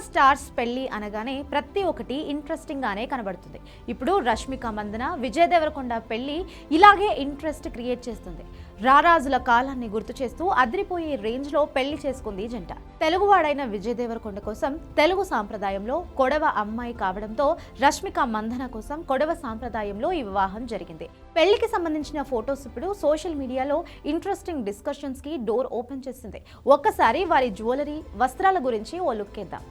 Stars పెళ్లి అనగానే ప్రతి ఒక్కటి ఇంట్రెస్టింగ్ గానే కనబడుతుంది. ఇప్పుడు రష్మిక మందన విజయ్ దేవరకొండ పెళ్లి ఇలాగే ఇంట్రెస్ట్ క్రియేట్ చేస్తుంది. రారాజుల కాలాన్ని గుర్తు చేస్తూ అదిరిపోయే రేంజ్ లో పెళ్లి చేసుకుంది జంట. తెలుగువాడైన విజయ్ దేవరకొండ కోసం తెలుగు సాంప్రదాయంలో కొడవ అమ్మాయి కావడంతో రష్మిక మందన కోసం కొడవ సాంప్రదాయంలో ఈ వివాహం జరిగింది. పెళ్లికి సంబంధించిన ఫొటోస్ ఇప్పుడు సోషల్ మీడియాలో ఇంట్రెస్టింగ్ డిస్కషన్స్ కి డోర్ ఓపెన్ చేసింది. ఒక్కసారి వారి జ్యువెలరీ, వస్త్రాల గురించి ఓ లుక్ ఇద్దాం.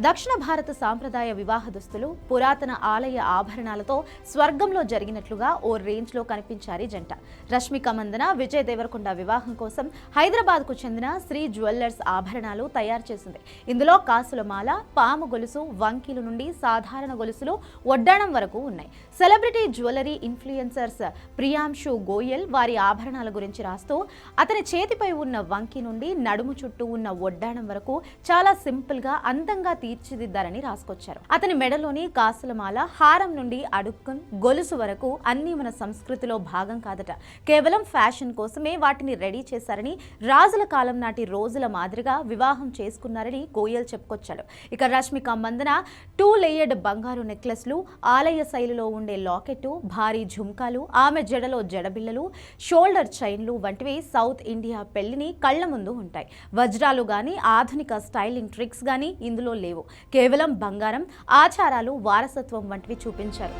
దక్షిణ భారత సాంప్రదాయ వివాహ దుస్తులు, పురాతన ఆలయ ఆభరణాలతో స్వర్గంలో జరిగినట్లుగా ఓ రేంజ్లో కనిపించారు జంట. రష్మిక మందన విజయ్ దేవరకొండ వివాహం కోసం హైదరాబాద్కు చెందిన శ్రీ జ్యువెలర్స్ ఆభరణాలు తయారు చేసింది. ఇందులో కాసుల మాల, పాము గొలుసు, వంకీలు నుండి సాధారణ గొలుసులు, వడ్డాణం వరకు ఉన్నాయి. Celebrity jewellery influencers Priyanshu Goyal వారి ఆభరణాల గురించి రాస్తూ, అతని చేతిపై ఉన్న వంకి నుండి నడుము చుట్టూ ఉన్న వడ్డాణం వరకు చాలా సింపుల్ గా అందంగా తీర్చిదిద్దారని రాసుకొచ్చారు. అతని మెడలోని కాసులమాల, హారం నుండి అడుక్కన్ గొలుసు వరకు అన్ని మన సంస్కృతిలో భాగం కాదట. కేవలం ఫ్యాషన్ కోసమే వాటిని రెడీ చేశారని, రాజుల కాలం నాటి రోజుల మాదిరిగా వివాహం చేసుకున్నారని గోయల్ చెప్పుకొచ్చాడు. ఇక రష్మిక మందన 2 లేయర్డ్ బంగారు నెక్లెస్లు, ఆలయ శైలిలో ఉండే లాకెట్టు, భారీ ఝుమ్కాలు, ఆమె జడలో జడబిళ్ళలు, షోల్డర్ చైన్లు వంటివి సౌత్ ఇండియా పెళ్లిని కళ్ల ముందు ఉంటాయి. వజ్రాలు గాని, ఆధునిక స్టైలింగ్ ట్రిక్స్ గాని ఇందులో లేవు. కేవలం బంగారం, ఆచారాలు, వారసత్వం వంటివి చూపించారు.